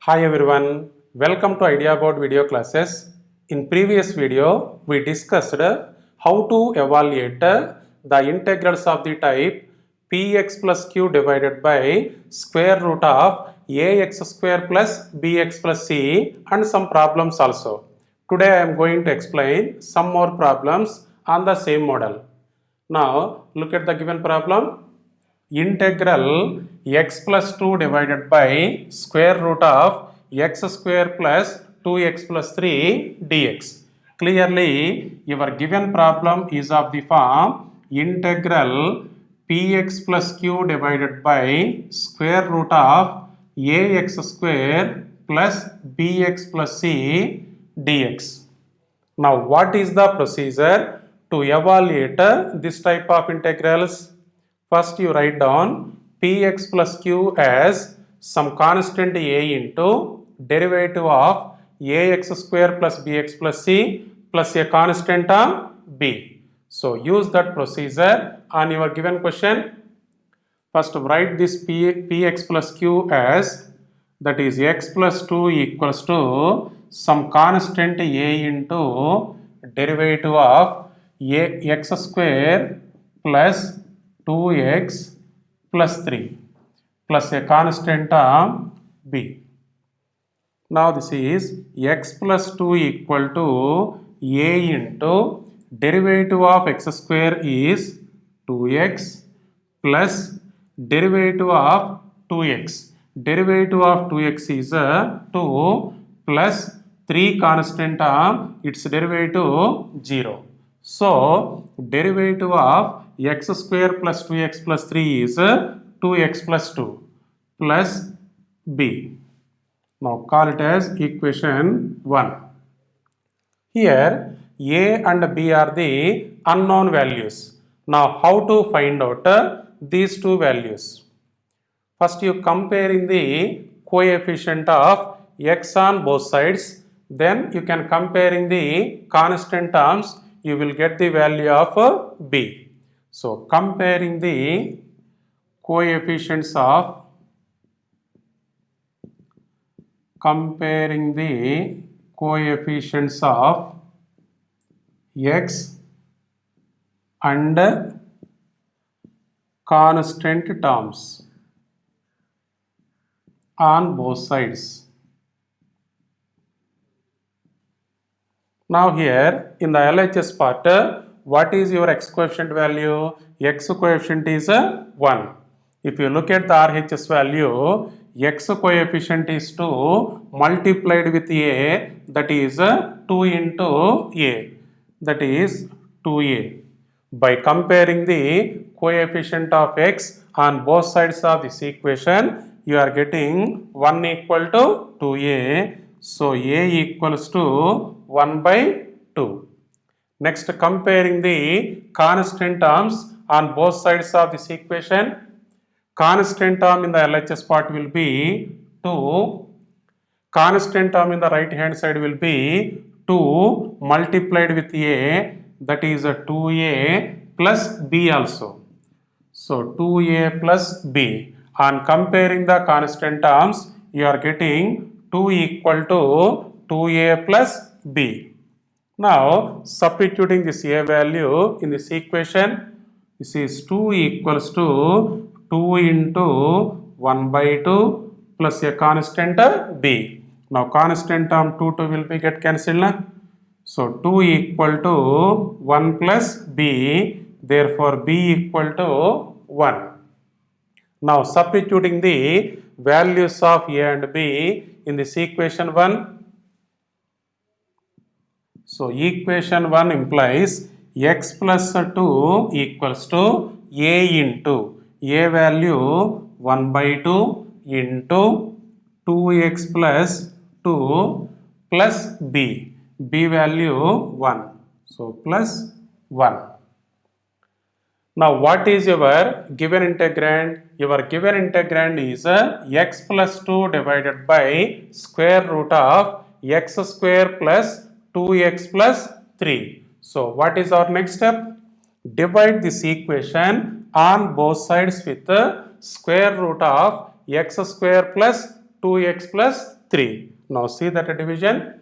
Hi everyone, welcome to Idea Board video classes. In previous video, we discussed how to evaluate the integrals of the type px plus q divided by square root of ax square plus bx plus c and some problems also. Today I am going to explain some more problems on the same model. Now look at the given problem. Integral x plus 2 divided by square root of x square plus 2x plus 3 dx. Clearly, your given problem is of the form integral px plus q divided by square root of ax square plus bx plus c dx. Now, what is the procedure to evaluate this type of integrals? First, you write down px plus q as some constant a into derivative of ax square plus bx plus c plus a constant of b. So, use that procedure on your given question. First, write this px plus q as that is x plus 2 equals to some constant a into derivative of x square plus 2x plus 3 plus a constant of b. Now this is x plus 2 equal to a into derivative of x square is 2x plus derivative of 2x. Derivative of 2x is 2 plus 3 constant of its derivative 0. So derivative of x square plus 2x plus 3 is 2x plus 2 plus b. Now call it as equation 1. Here a and b are the unknown values. Now how to find out these two values? First you comparing the coefficient of x on both sides, then you can comparing the constant terms, you will get the value of b. So comparing the coefficients of x and constant terms on both sides. Now here in the LHS part, what is your x coefficient value? X coefficient is 1. If you look at the RHS value, x coefficient is 2 multiplied with a, that is 2 into a, that is 2a. By comparing the coefficient of x on both sides of this equation, you are getting 1 equal to 2a. So a equals to 1 by 2. Next, comparing the constant terms on both sides of this equation. Constant term in the LHS part will be 2. Constant term in the right hand side will be 2 multiplied with a, that is a 2a plus b also. So 2a plus b. On comparing the constant terms, you are getting 2 equal to 2a plus b. Now substituting this a value in this equation, this is 2 equals to 2 into 1 by 2 plus a constant b. Now constant term 2 will be get cancelled. So 2 equal to 1 plus b, therefore b equal to 1. Now substituting the values of a and b in this equation 1. So equation 1 implies x plus 2 equals to a into a value 1 by 2 into 2x plus 2 plus b value 1. So plus 1. Now what is your given integrand? Your given integrand is x plus 2 divided by square root of x square plus 2x plus 3. So what is our next step? Divide this equation on both sides with the square root of x square plus 2x plus 3. Now see that division.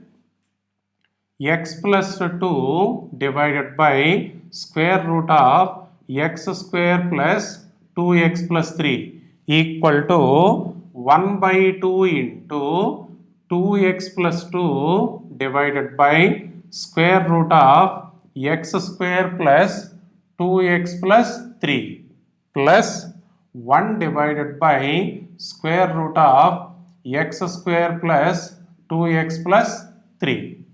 X plus 2 divided by square root of x square plus 2x plus 3 equal to 1 by 2 into 2x plus 2 divided by square root of x square plus 2x plus 3 plus 1 divided by square root of x square plus 2x plus 3.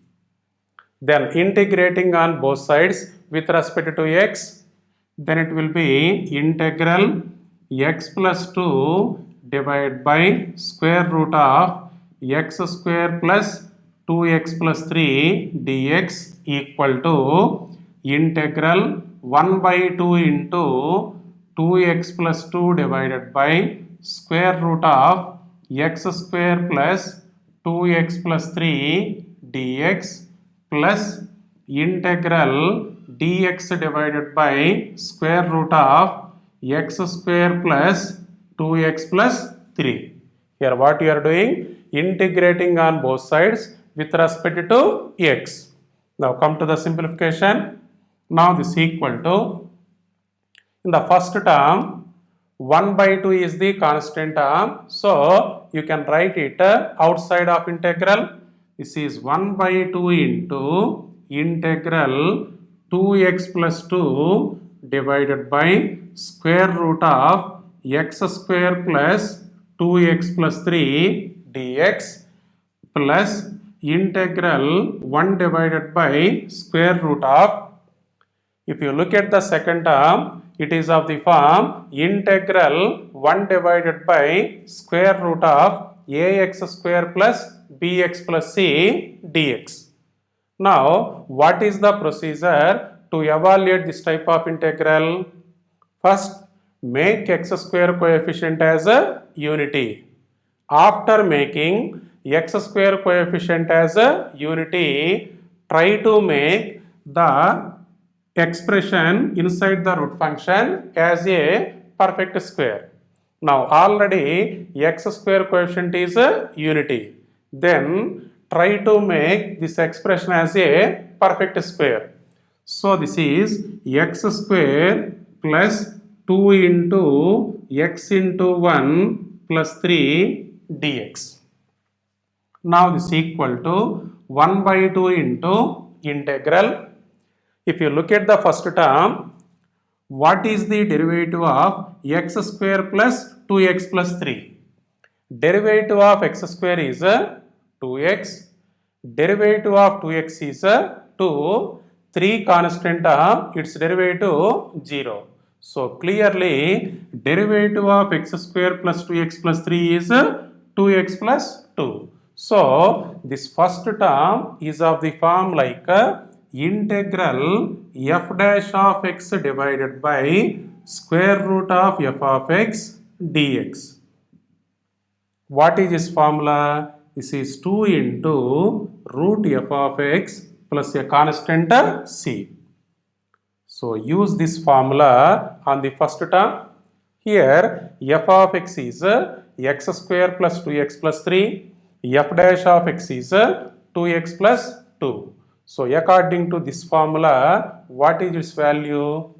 Then integrating on both sides with respect to x, then it will be integral x plus 2 divided by square root of x square plus 2x plus 3 dx equal to integral 1 by 2 into 2x plus 2 divided by square root of x square plus 2x plus 3 dx plus integral dx divided by square root of x square plus 2x plus 3. Here what you are doing? Integrating on both sides with respect to x. Now come to the simplification. Now this equal to, in the first term 1 by 2 is the constant term, so you can write it outside of integral. This is 1 by 2 into integral 2x plus 2 divided by square root of x square plus 2x plus 3 dx plus integral 1 divided by square root of, if you look at the second term, it is of the form integral 1 divided by square root of ax square plus bx plus c dx. Now, what is the procedure to evaluate this type of integral? First, make x square coefficient as a unity. After making x square coefficient as a unity, try to make the expression inside the root function as a perfect square. Now already x square coefficient is a unity. Then try to make this expression as a perfect square. So this is x square plus 2 into x into 1 plus 3 dx. Now this is equal to 1 by 2 into integral. If you look at the first term, what is the derivative of x square plus 2x plus 3? Derivative of x square is 2x. Derivative of 2x is 2. 3 constant term, its derivative 0. So clearly derivative of x square plus 2x plus 3 is 2x plus 2. So this first term is of the form like integral f dash of x divided by square root of f of x dx. What is this formula? This is 2 into root f of x plus a constant c. So use this formula on the first term. Here f of x is x square plus 2x plus 3. F dash of x is 2x plus 2. So according to this formula, what is its value?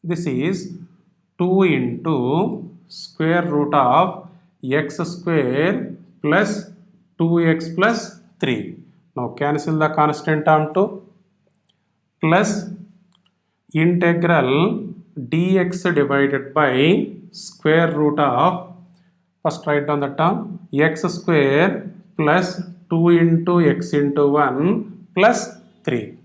This is 2 into square root of x square plus 2x plus 3. Now cancel the constant term to plus integral dx divided by square root of, first write down the term, x square plus 2 into x into 1 plus 3.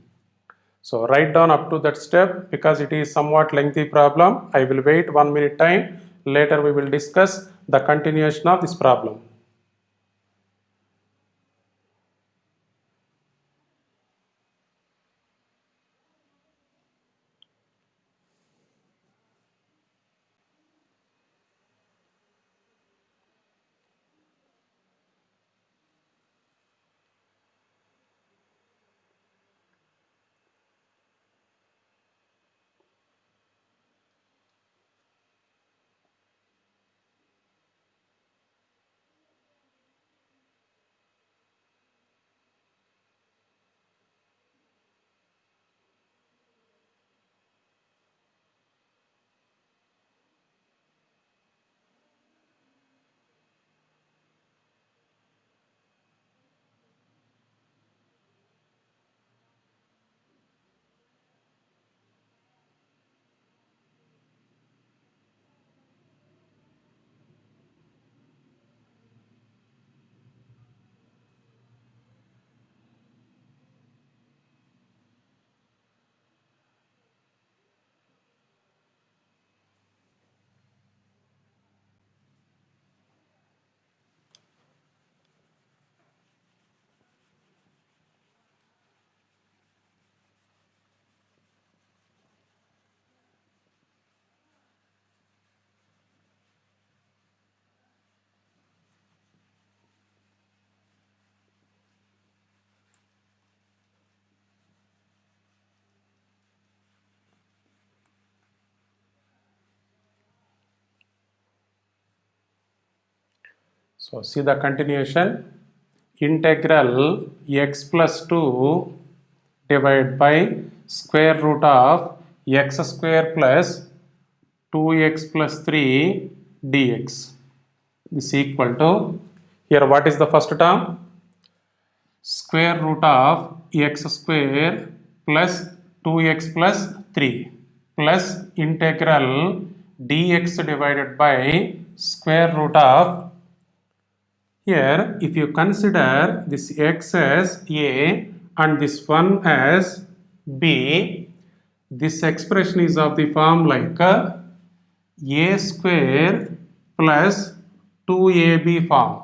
So write down up to that step because it is somewhat lengthy problem. I will wait 1 minute time. Later we will discuss the continuation of this problem. So see the continuation. Integral x plus 2 divided by square root of x square plus 2x plus 3 dx is equal to, here what is the first term? Square root of x square plus 2x plus 3 plus integral dx divided by square root of, here if you consider this x as a and this one as b, this expression is of the form like a square plus 2ab form.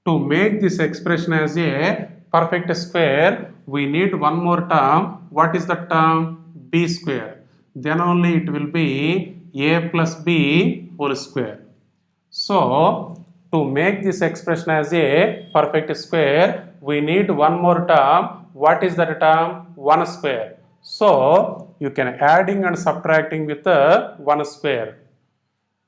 To make this expression as a perfect square, we need one more term. What is the term? B square. Then only it will be a plus b whole square. So, to make this expression as a perfect square, we need one more term. What is that term? 1 square. So, you can adding and subtracting with the 1 square.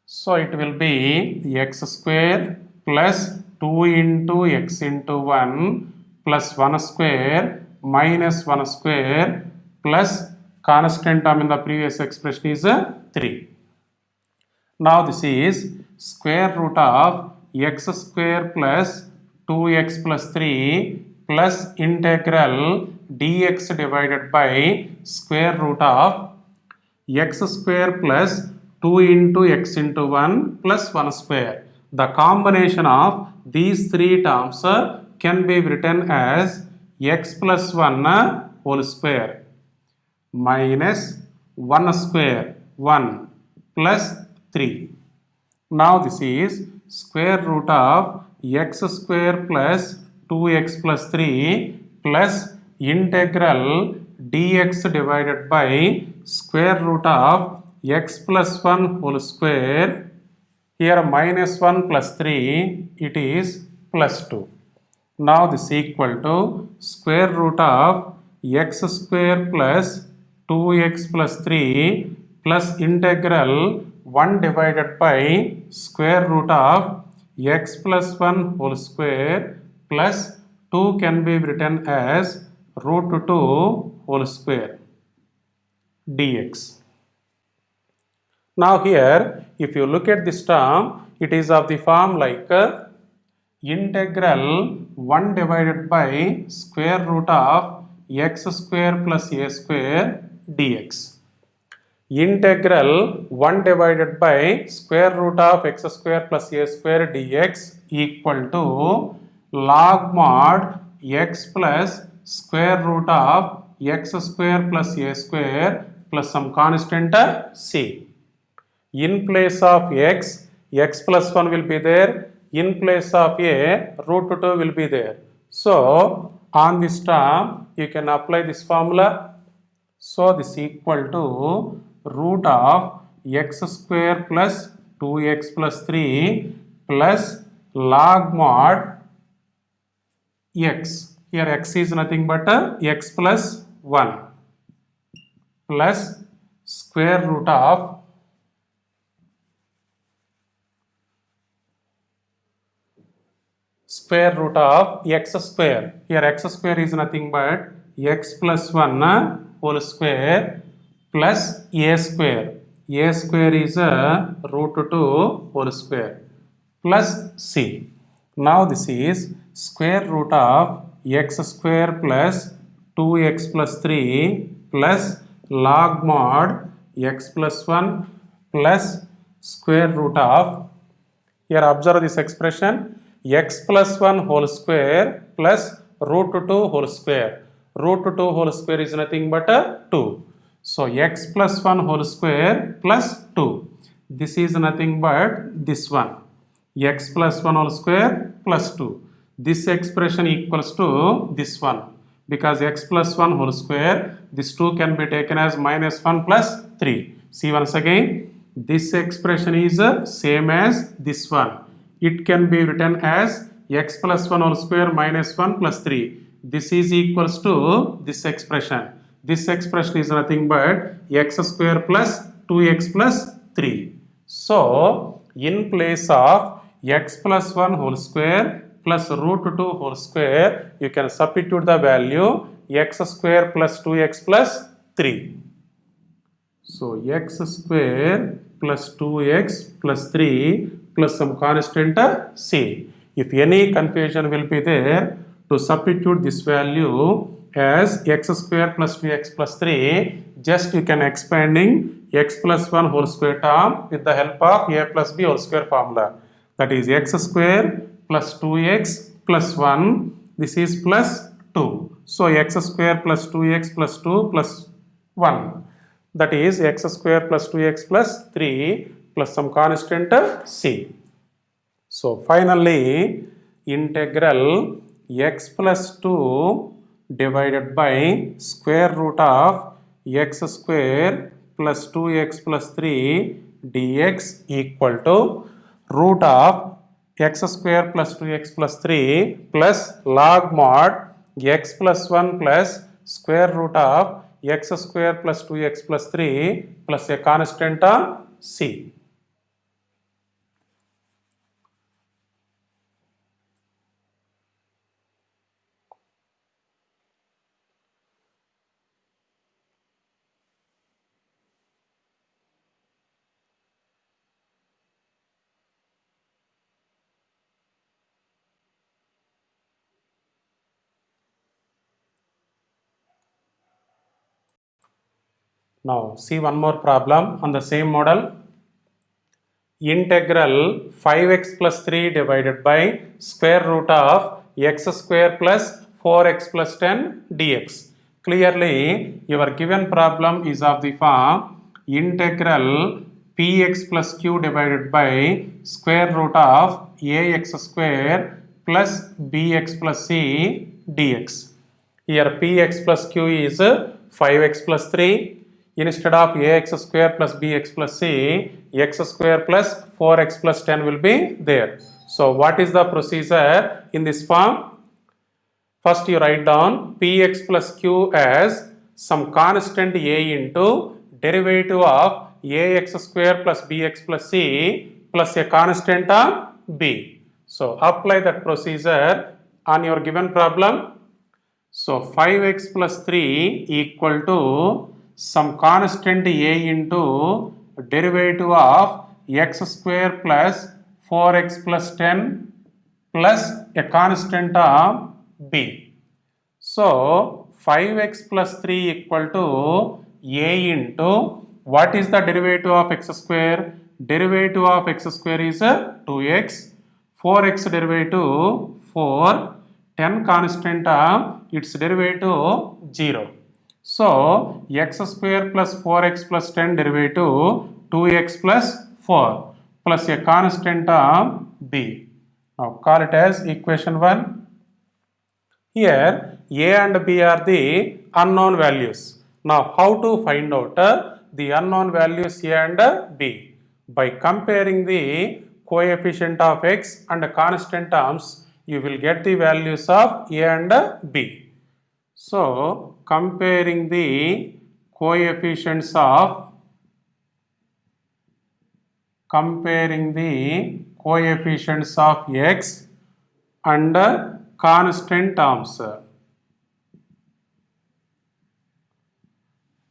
So it will be x square plus 2 into x into 1 plus 1 square minus 1 square plus constant term in the previous expression is 3. Now this is square root of x square plus 2x plus 3 plus integral dx divided by square root of x square plus 2 into x into 1 plus 1 square. The combination of these three terms can be written as x plus 1 whole square minus 1 square 1 plus 3. Now this is square root of x square plus 2x plus 3 plus integral dx divided by square root of x plus 1 whole square. Here minus 1 plus 3, it is plus 2. Now this is equal to square root of x square plus 2x plus 3 plus integral 1 divided by square root of x plus 1 whole square plus 2 can be written as root 2 whole square dx. Now here if you look at this term, it is of the form like integral 1 divided by square root of x square plus a square dx. Integral 1 divided by square root of x square plus a square dx equal to log mod x plus square root of x square plus a square plus some constant c. In place of x, x plus 1 will be there. In place of a, root 2 will be there. So, on this term, you can apply this formula. So, this is equal to root of x square plus 2x plus 3 plus log mod x. Here x is nothing but x plus 1 plus square root of square root of x square. Here x square is nothing but x plus 1 whole square plus a square. A square is root 2 whole square plus c. Now this is square root of x square plus 2x plus 3 plus log mod x plus 1 plus square root of, here observe this expression, x plus 1 whole square plus root 2 whole square. Root 2 whole square is nothing but 2. So x plus 1 whole square plus 2. This is nothing but this one. X plus 1 whole square plus 2. This expression equals to this one. Because x plus 1 whole square, this 2 can be taken as minus 1 plus 3. See once again. This expression is same as this one. It can be written as x plus 1 whole square minus 1 plus 3. This is equals to this expression. This expression is nothing but x square plus 2x plus 3. So, in place of x plus 1 whole square plus root 2 whole square. You can substitute the value x square plus 2x plus 3. So x square plus 2x plus 3 plus some constant c. If any confusion will be there, to substitute this value as x square plus 2x plus 3, just you can expanding x plus 1 whole square term with the help of a plus b whole square formula. That is x square plus 2x plus 1, this is plus 2. So x square plus 2x plus 2 plus 1. That is x square plus 2x plus 3 plus some constant c. So finally integral x plus 2 divided by square root of x square plus 2x plus 3 dx equal to root of x square plus 2x plus 3 plus log mod x plus 1 plus square root of x square plus 2x plus 3 plus a constant c. Now see one more problem on the same model. Integral 5x plus 3 divided by square root of x square plus 4x plus 10 dx. Clearly your given problem is of the form integral px plus q divided by square root of ax square plus bx plus c dx. Here px plus q is 5x plus 3. Instead of ax square plus bx plus c, x square plus 4x plus 10 will be there. So what is the procedure in this form? First you write down px plus q as some constant a into derivative of ax square plus bx plus c plus a constant of b. So apply that procedure on your given problem. So 5x plus 3 equal to some constant a into derivative of x square plus 4x plus 10 plus a constant of b. So 5x plus 3 equal to a into what is the derivative of x square? Derivative of x square is 2x, 4x derivative 4, 10 constant of its derivative 0. So x square plus 4x plus 10 derivative 2x plus 4 plus a constant of b. Now call it as equation 1. Here a and b are the unknown values. Now how to find out the unknown values a and b? By comparing the coefficient of x and constant terms, you will get the values of a and b. So comparing the coefficients of x and constant terms.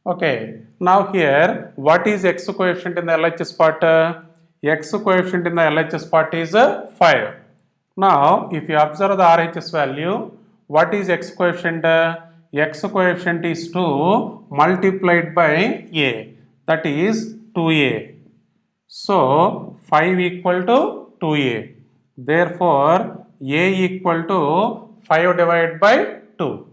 Okay, now here what is x coefficient in the LHS part? X coefficient in the LHS part is 5. Now if you observe the RHS value, what is x coefficient? X coefficient is 2 multiplied by a, that is 2a. So 5 equal to 2a. Therefore a equal to 5 divided by 2.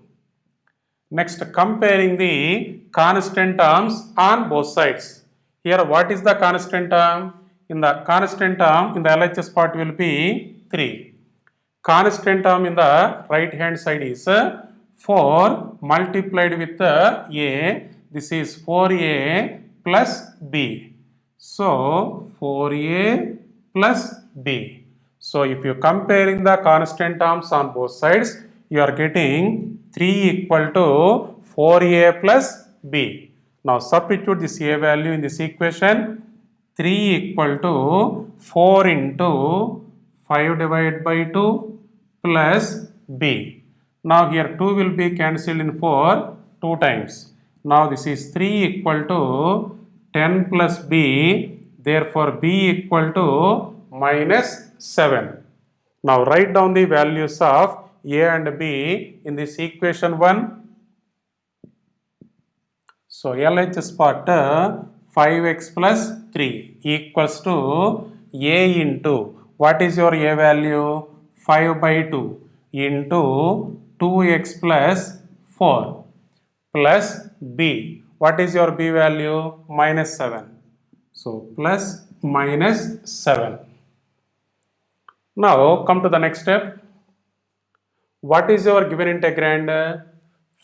Next, comparing the constant terms on both sides. Here what is the constant term? In the constant term in the LHS part will be 3. Constant term in the right hand side is 4 multiplied with a. This is 4a plus b. So 4a plus b. So if you comparing the constant terms on both sides, you are getting 3 equal to 4a plus b. Now substitute this a value in this equation. 3 equal to 4 into 5 divided by 2 plus b. Now here 2 will be cancelled in 4 2 times. Now this is 3 equal to 10 plus b, therefore b equal to minus 7. Now write down the values of a and b in this equation 1. So LHS part 5x plus 3 equals to a into, what is your a value? 5 by 2 into 2x plus 4 plus b. What is your b value? Minus 7. So plus minus 7. Now come to the next step. What is your given integrand?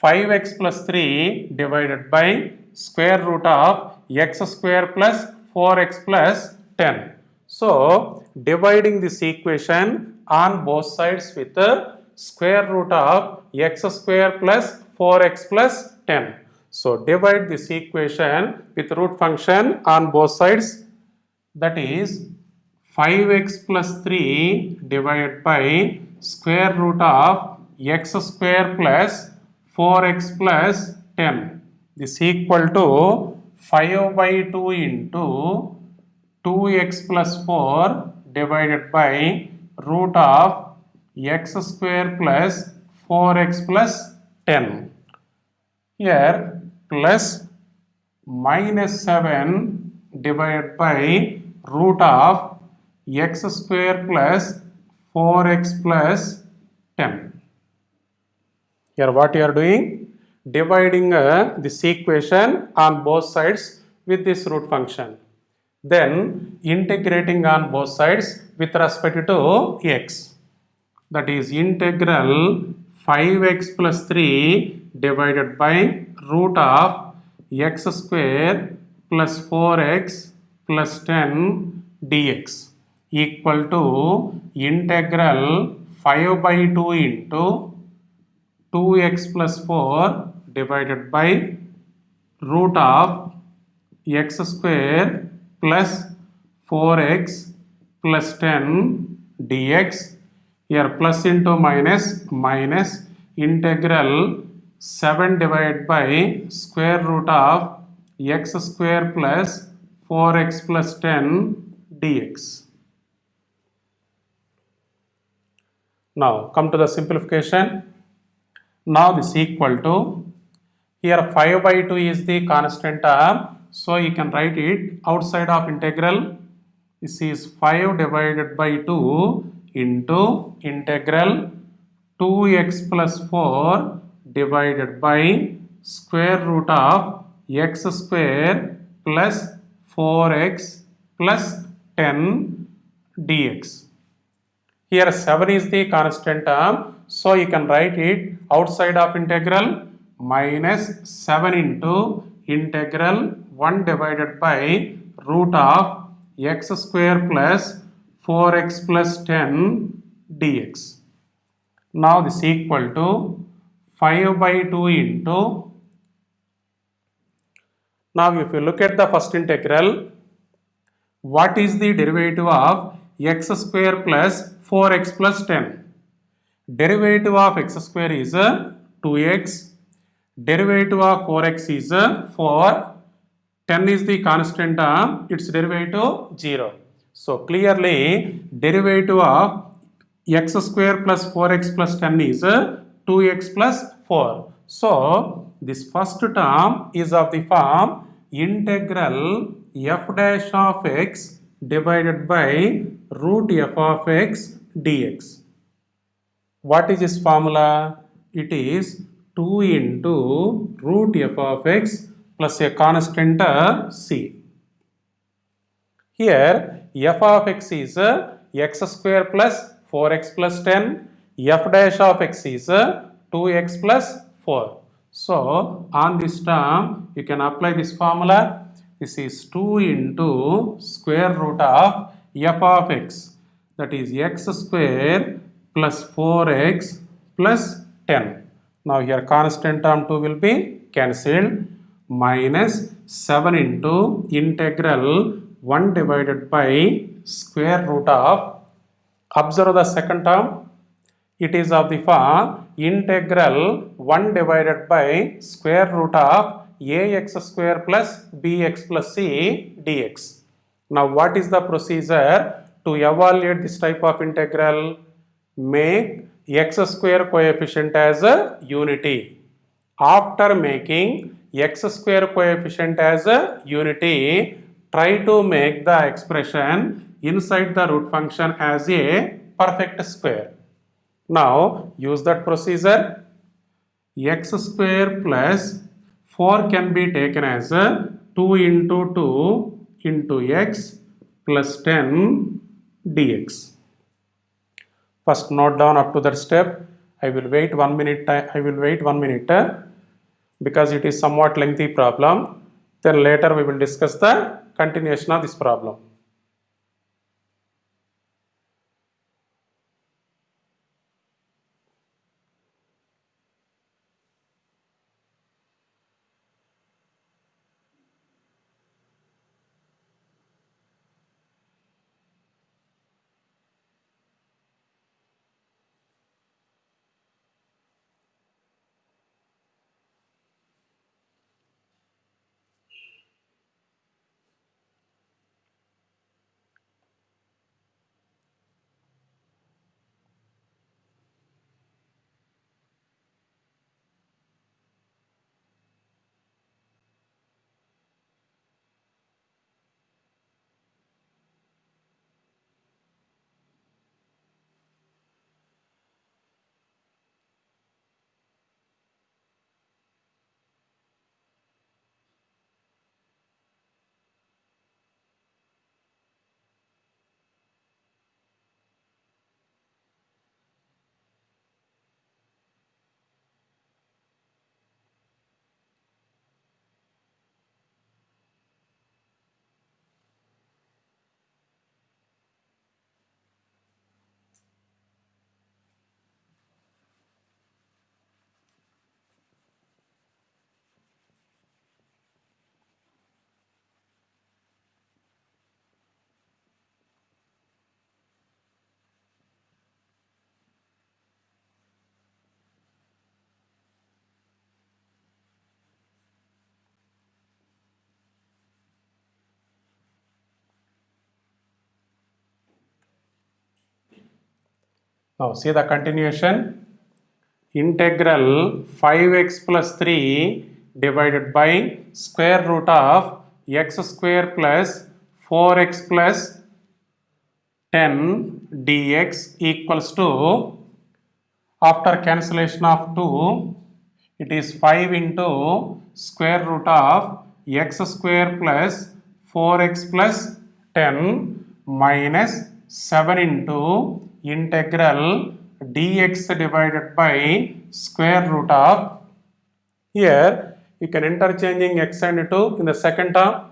5x plus 3 divided by square root of x square plus 4x plus 10. So dividing this equation on both sides with the square root of x square plus 4x plus 10. So divide this equation with root function on both sides, that is 5x plus 3 divided by square root of x square plus 4x plus 10. This equal to 5 by 2 into 2x plus 4 divided by root of x square plus 4x plus 10. Here plus minus 7 divided by root of x square plus 4x plus 10. Here what you are doing? Dividing this equation on both sides with this root function. Then integrating on both sides with respect to x. That is integral 5x plus 3 divided by root of x square plus 4x plus 10 dx equal to integral 5 by 2 into 2x plus 4 divided by root of x square plus 4x plus 10 dx. Here plus into minus, minus integral 7 divided by square root of x square plus 4x plus 10 dx. Now come to the simplification. Now this equal to, here 5 by 2 is the constant term, so you can write it outside of integral. This is 5 divided by 2 into integral 2x plus 4 divided by square root of x square plus 4x plus 10 dx. Here 7 is the constant term, so you can write it outside of integral, minus 7 into integral 1 divided by root of x square plus 4x plus 10 dx. Now this equal to 5 by 2 into, now if you look at the first integral, what is the derivative of x square plus 4x plus 10? Derivative of x square is 2x, derivative of 4x is 4, 10 is the constant term, its derivative 0. So clearly derivative of x square plus 4x plus 10 is 2x plus 4. So this first term is of the form integral f dash of x divided by root f of x dx. What is this formula? It is 2 into root f of x plus a constant c. Here f of x is x square plus 4x plus 10, f dash of x is 2x plus 4. So on this term you can apply this formula. This is 2 into square root of f of x, that is x square plus 4x plus 10. Now here constant term 2 will be cancelled, minus 7 into integral 1 divided by square root of Observe the second term. It is of the form integral 1 divided by square root of ax square plus bx plus c dx. Now what is the procedure to evaluate this type of integral? Make x square coefficient as a unity. After making x square coefficient as a unity, try to make the expression inside the root function as a perfect square. Now use that procedure. X square plus 4 can be taken as a 2 into 2 into x plus 10 dx. First note down up to that step. I will wait 1 minute. Because it is somewhat lengthy problem. Then later we will discuss the continuation of this problem. Now see the continuation. Integral 5x plus 3 divided by square root of x square plus 4x plus 10 dx equals to, after cancellation of 2, it is 5 into square root of x square plus 4x plus 10 minus 7 into integral dx divided by square root of, here you can interchanging x and 2 in the second term,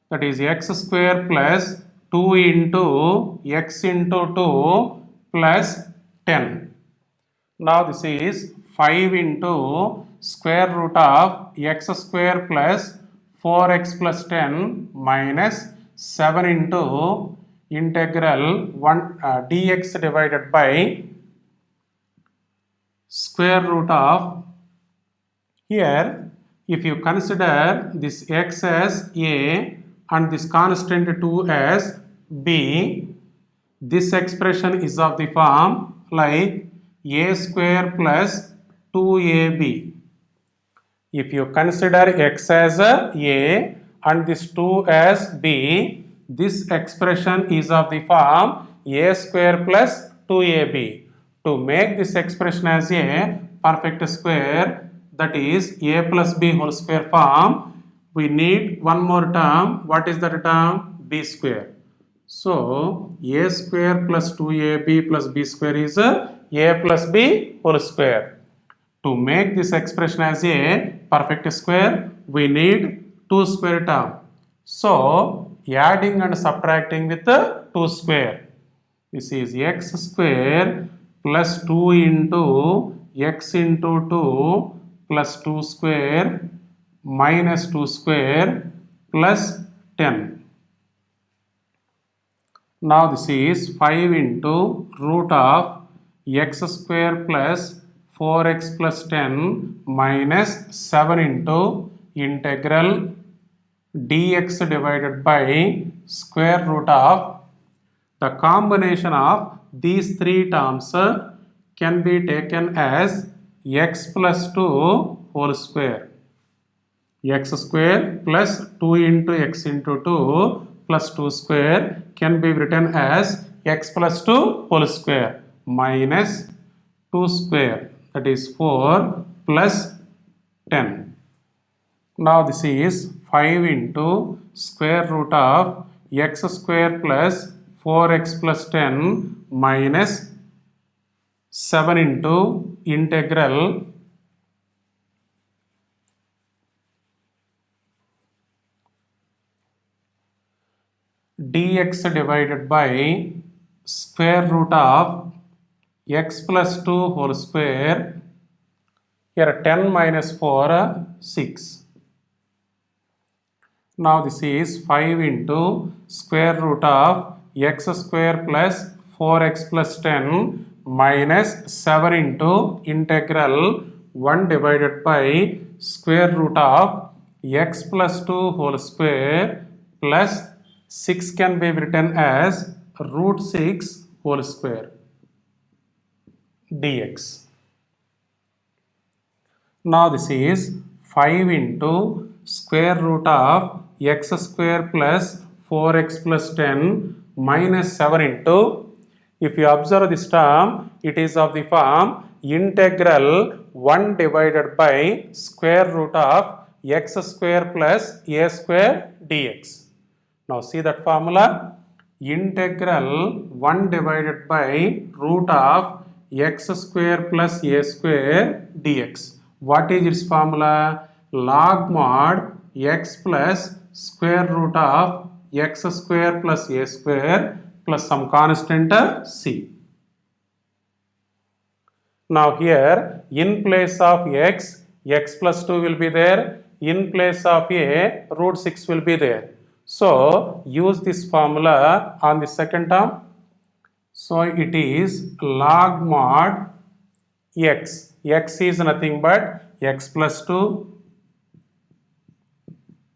that is x square plus 2 into x into 2 plus 10. Now this is 5 into square root of x square plus 4x plus 10 minus 7 into integral 1 dx divided by square root of, here if you consider this x as a and this constant 2 as b, this expression is of the form like a square plus 2ab. If you consider x as a and this 2 as b, this expression is of the form a square plus 2ab. To make this expression as a perfect square, that is a plus b whole square form, we need one more term. What is that term? B square. So a square plus 2ab plus b square is a plus b whole square. To make this expression as a perfect square, we need two square term. So adding and subtracting with the 2 square. This is x square plus 2 into x into 2 plus 2 square minus 2 square plus 10. Now this is 5 into root of x square plus 4x plus 10 minus 7 into integral dx divided by square root of the combination of these three terms can be taken as x plus 2 whole square. X square plus 2 into x into 2 plus 2 square can be written as x plus 2 whole square minus 2 square, that is 4 plus 10. Now this is 5 into square root of x square plus 4x plus 10 minus 7 into integral dx divided by square root of x plus 2 whole square. Here 10 minus 4 6. Now this is 5 into square root of x square plus 4x plus 10 minus 7 into integral 1 divided by square root of x plus 2 whole square plus 6 can be written as root 6 whole square dx. Now this is 5 into square root of x square plus 4x plus 10 minus 7 into, if you observe this term, it is of the form integral 1 divided by square root of x square plus a square dx. Now see that formula, integral 1 divided by root of x square plus a square dx. What is its formula? Log mod x plus square root of x square plus a square plus some constant c. Now here in place of x, x plus 2 will be there. In place of a, root 6 will be there. So use this formula on the second term. So it is log mod x. X is nothing but x plus 2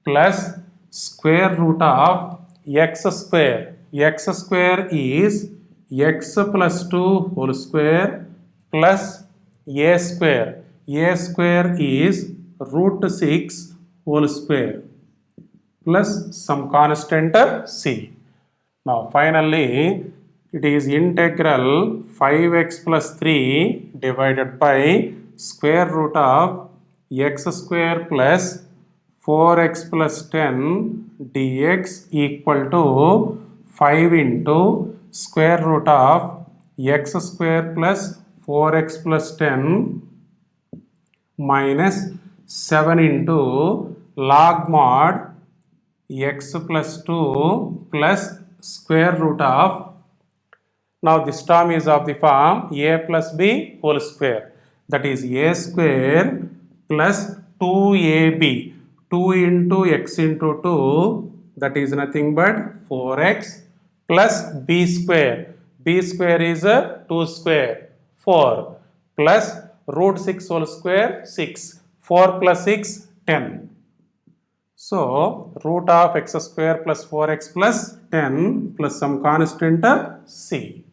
plus square root of x square. X square is x plus 2 whole square plus a square. A square is root 6 whole square plus some constant c. Now finally it is integral 5x plus 3 divided by square root of x square plus 4x plus 10 dx equal to 5 into square root of x square plus 4x plus 10 minus 7 into log mod x plus 2 plus square root of, now this term is of the form a plus b whole square, that is a square plus 2ab. 2 into x into 2, that is nothing but 4x plus b square. B square is 2 square 4 plus root 6 whole square 6. 4 plus 6 10. So root of x square plus 4x plus 10 plus some constant c.